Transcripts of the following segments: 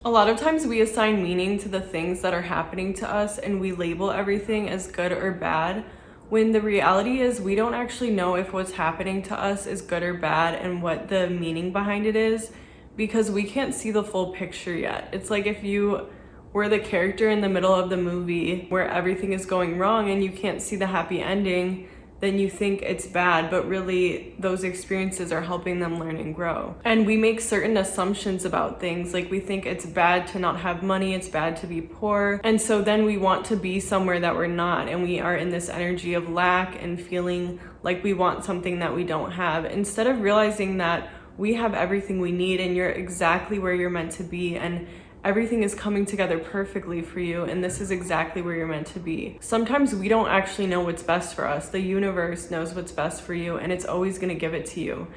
A lot of times we assign meaning to the things that are happening to us and we label everything as good or bad, when the reality is we don't actually know if what's happening to us is good or bad and what the meaning behind it is, because we can't see the full picture yet. It's like if you were the character in the middle of the movie where everything is going wrong and you can't see the happy ending, then you think it's bad, but really those experiences are helping them learn and grow. And we make certain assumptions about things, like we think it's bad to not have money, it's bad to be poor. And so then we want to be somewhere that we're not, and we are in this energy of lack and feeling like we want something that we don't have, instead of realizing that we have everything we need and you're exactly where you're meant to be, and everything is coming together perfectly for you, and this is exactly where you're meant to be. Sometimes we don't actually know what's best for us. The universe knows what's best for you, and it's always going to give it to you.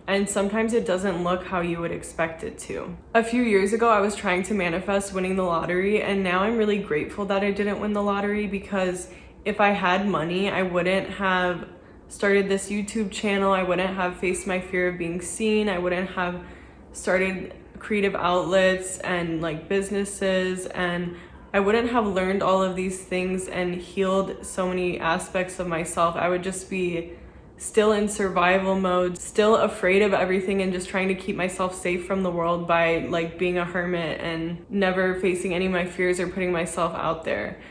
And sometimes it doesn't look how you would expect it to. A few years ago, I was trying to manifest winning the lottery, and now I'm really grateful that I didn't win the lottery, because if I had money, I wouldn't have started this YouTube channel. I wouldn't have faced my fear of being seen. I wouldn't have started creative outlets and like businesses, and I wouldn't have learned all of these things and healed so many aspects of myself. I would just be still in survival mode, still afraid of everything, and just trying to keep myself safe from the world by like being a hermit and never facing any of my fears or putting myself out there.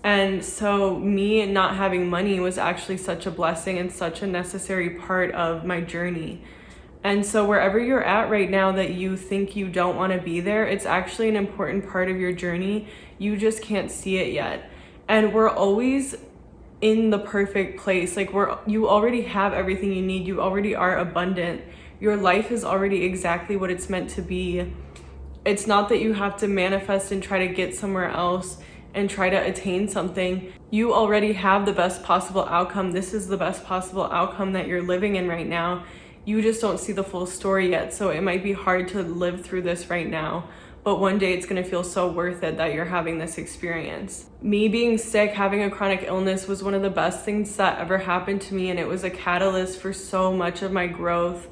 And so me not having money was actually such a blessing and such a necessary part of my journey. And so wherever you're at right now that you think you don't want to be there, it's actually an important part of your journey. You just can't see it yet. And we're always in the perfect place. Like you already have everything you need. You already are abundant. Your life is already exactly what it's meant to be. It's not that you have to manifest and try to get somewhere else and try to attain something. You already have the best possible outcome. This is the best possible outcome that you're living in right now. You just don't see the full story yet, so it might be hard to live through this right now, but one day it's gonna feel so worth it that you're having this experience. Me being sick, having a chronic illness, was one of the best things that ever happened to me, and it was a catalyst for so much of my growth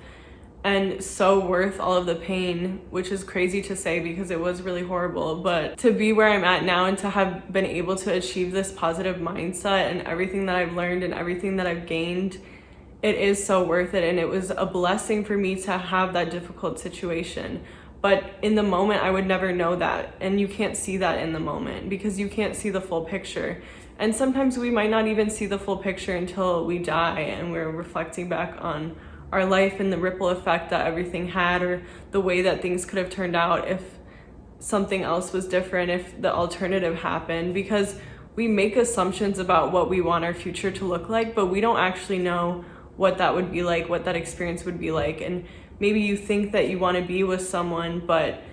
and so worth all of the pain, which is crazy to say because it was really horrible. But to be where I'm at now and to have been able to achieve this positive mindset and everything that I've learned and everything that I've gained, it is so worth it. And it was a blessing for me to have that difficult situation. But in the moment, I would never know that. And you can't see that in the moment because you can't see the full picture. And sometimes we might not even see the full picture until we die and we're reflecting back on our life and the ripple effect that everything had, or the way that things could have turned out if something else was different, if the alternative happened. Because we make assumptions about what we want our future to look like, but we don't actually know what that would be like, what that experience would be like. And maybe you think that you want to be with someone, but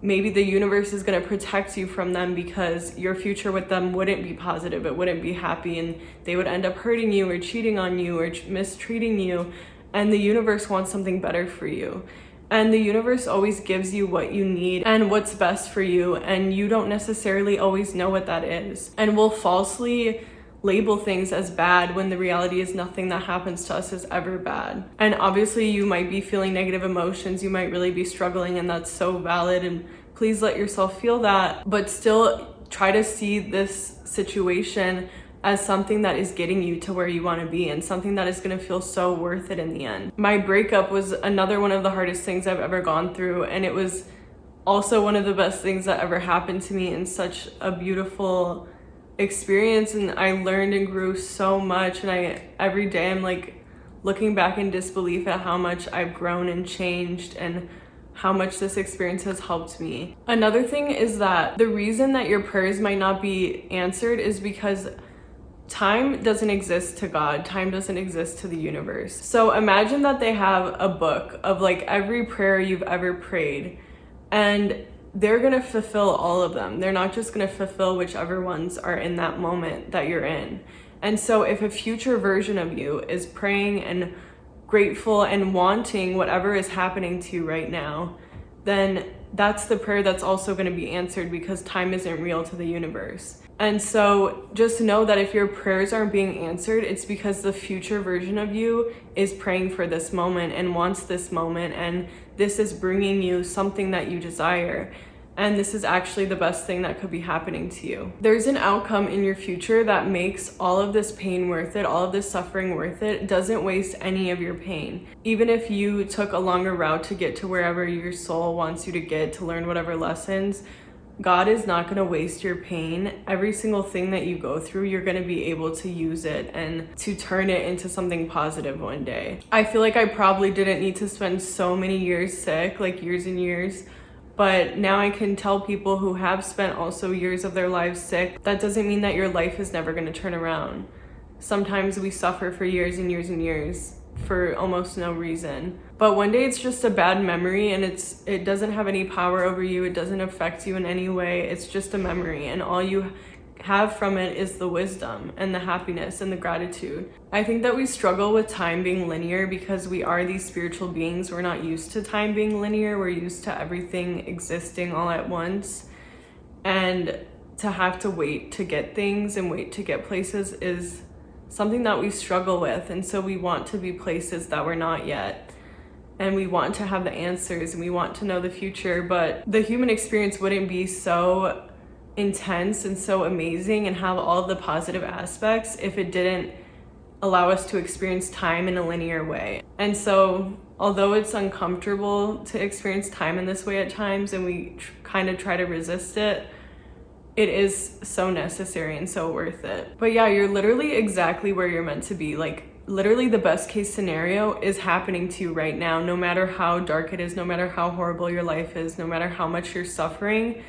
maybe the universe is going to protect you from them because your future with them wouldn't be positive, it wouldn't be happy, and they would end up hurting you or cheating on you or mistreating you. And the universe wants something better for you. And the universe always gives you what you need and what's best for you, and you don't necessarily always know what that is. And we'll falsely label things as bad when the reality is nothing that happens to us is ever bad. And obviously you might be feeling negative emotions, you might really be struggling, and that's so valid, and please let yourself feel that, but still try to see this situation as something that is getting you to where you want to be and something that is going to feel so worth it in the end. My breakup was another one of the hardest things I've ever gone through, and it was also one of the best things that ever happened to me, and such a beautiful experience. And I learned and grew so much, and every day I'm like looking back in disbelief at how much I've grown and changed and how much this experience has helped me. Another thing is that the reason that your prayers might not be answered is because time doesn't exist to God. Time doesn't exist to the universe. So imagine that they have a book of like every prayer you've ever prayed, and they're gonna fulfill all of them. They're not just gonna fulfill whichever ones are in that moment that you're in. And so if a future version of you is praying and grateful and wanting whatever is happening to you right now, then that's the prayer that's also going to be answered, because time isn't real to the universe. And so just know that if your prayers aren't being answered, it's because the future version of you is praying for this moment and wants this moment, and this is bringing you something that you desire. and this is actually the best thing that could be happening to you. There's an outcome in your future that makes all of this pain worth it, all of this suffering worth it. It doesn't waste any of your pain. Even if you took a longer route to get to wherever your soul wants you to get, to learn whatever lessons, God is not going to waste your pain. Every single thing that you go through, you're going to be able to use it and to turn it into something positive one day. I feel like I probably didn't need to spend so many years sick, like years and years, but now I can tell people who have spent also years of their lives sick, that doesn't mean that your life is never going to turn around. Sometimes we suffer for years and years and years for almost no reason. But one day it's just a bad memory, and it doesn't have any power over you. It doesn't affect you in any way. It's just a memory, and all you have from it is the wisdom and the happiness and the gratitude. I think that we struggle with time being linear because we are these spiritual beings. We're not used to time being linear. We're used to everything existing all at once. And to have to wait to get things and wait to get places is something that we struggle with. And so we want to be places that we're not yet. And we want to have the answers, and we want to know the future. But the human experience wouldn't be so intense and so amazing and have all of the positive aspects if it didn't allow us to experience time in a linear way. And so although it's uncomfortable to experience time in this way at times, and we kind of try to resist it, it is so necessary and so worth it. But yeah, you're literally exactly where you're meant to be. Like, literally the best case scenario is happening to you right now, no matter how dark it is, no matter how horrible your life is, no matter how much you're suffering.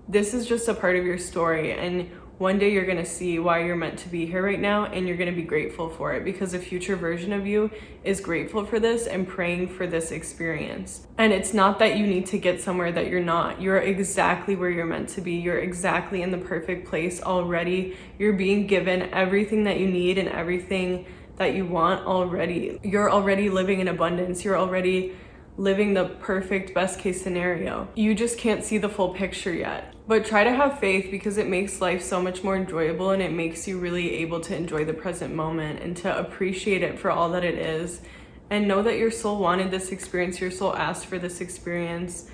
This is just a part of your story, and one day you're gonna see why you're meant to be here right now, and you're gonna be grateful for it, because a future version of you is grateful for this and praying for this experience. And it's not that you need to get somewhere that you're not. You're exactly where you're meant to be. You're exactly in the perfect place already. You're being given everything that you need and everything that you want already. You're already living in abundance. You're already living the perfect best case scenario. You just can't see the full picture yet. But try to have faith, because it makes life so much more enjoyable, and it makes you really able to enjoy the present moment and to appreciate it for all that it is. And know that your soul wanted this experience, your soul asked for this experience.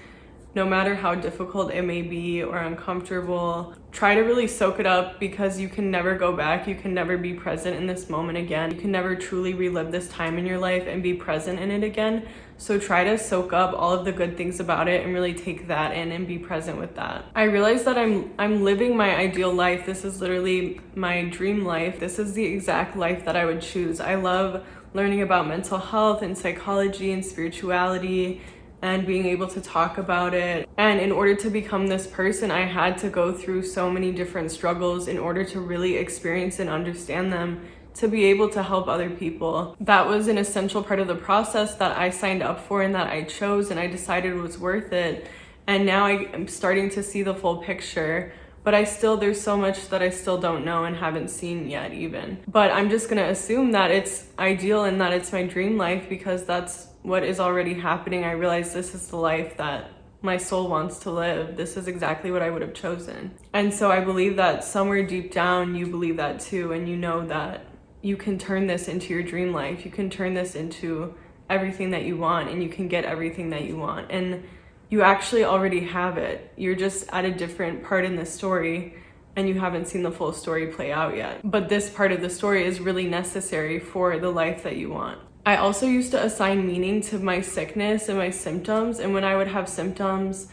No matter how difficult it may be or uncomfortable, try to really soak it up, because you can never go back. You can never be present in this moment again. You can never truly relive this time in your life and be present in it again. So try to soak up all of the good things about it and really take that in and be present with that. I realized that I'm living my ideal life. This is literally my dream life. This is the exact life that I would choose. I love learning about mental health and psychology and spirituality and being able to talk about it. And in order to become this person, I had to go through so many different struggles in order to really experience and understand them, to be able to help other people. That was an essential part of the process that I signed up for and that I chose, and I decided was worth it. And now I'm starting to see the full picture, but there's so much that I still don't know and haven't seen yet even. But I'm just gonna assume that it's ideal and that it's my dream life, because that's what is already happening. I realize this is the life that my soul wants to live. This is exactly what I would have chosen. And so I believe that somewhere deep down you believe that too, and you know that you can turn this into your dream life. You can turn this into everything that you want, and you can get everything that you want. And you actually already have it. You're just at a different part in the story, and you haven't seen the full story play out yet. But this part of the story is really necessary for the life that you want. I also used to assign meaning to my sickness and my symptoms. And when I would have symptoms,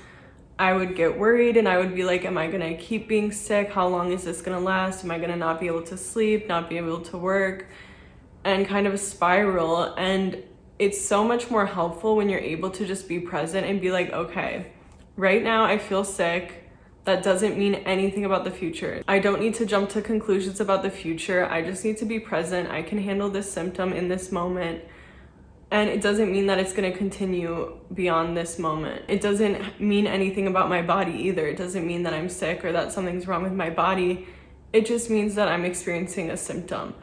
I would get worried, and I would be like, am I gonna keep being sick? How long is this gonna last? Am I gonna not be able to sleep, not be able to work? And kind of a spiral. And it's so much more helpful when you're able to just be present and be like, okay, right now I feel sick. That doesn't mean anything about the future. I don't need to jump to conclusions about the future. I just need to be present. I can handle this symptom in this moment. And it doesn't mean that it's gonna continue beyond this moment. It doesn't mean anything about my body either. It doesn't mean that I'm sick or that something's wrong with my body. It just means that I'm experiencing a symptom.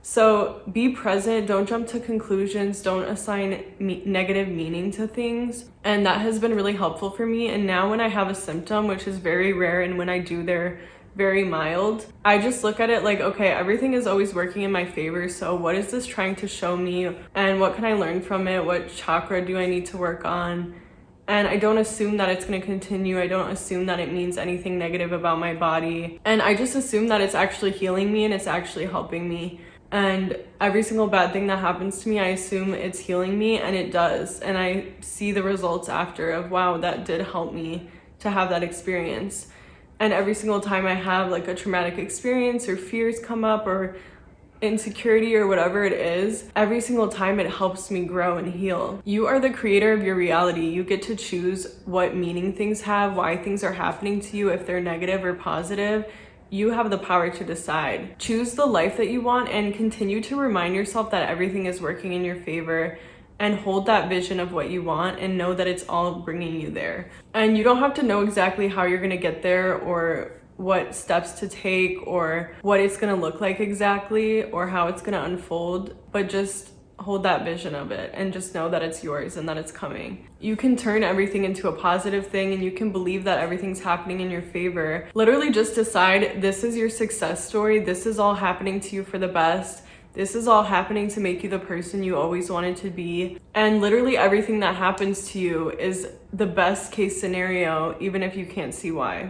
So be present, don't jump to conclusions, don't assign negative meaning to things. And that has been really helpful for me. And now when I have a symptom, which is very rare, and when I do, they're very mild, I just look at it like, okay, everything is always working in my favor. So what is this trying to show me? And what can I learn from it? What chakra do I need to work on? And I don't assume that it's going to continue. I don't assume that it means anything negative about my body. And I just assume that it's actually healing me and it's actually helping me. And every single bad thing that happens to me, I assume it's healing me, and it does. And I see the results after of, wow, that did help me to have that experience. And every single time I have like a traumatic experience or fears come up or insecurity or whatever it is, every single time it helps me grow and heal. You are the creator of your reality. You get to choose what meaning things have, why things are happening to you, if they're negative or positive. You have the power to decide. Choose the life that you want and continue to remind yourself that everything is working in your favor, and hold that vision of what you want and know that it's all bringing you there. And you don't have to know exactly how you're gonna get there or what steps to take or what it's gonna look like exactly or how it's gonna unfold, but just hold that vision of it and just know that it's yours and that it's coming. You can turn everything into a positive thing, and you can believe that everything's happening in your favor. Literally just decide, this is your success story. This is all happening to you for the best. This is all happening to make you the person you always wanted to be. And literally everything that happens to you is the best case scenario, even if you can't see why.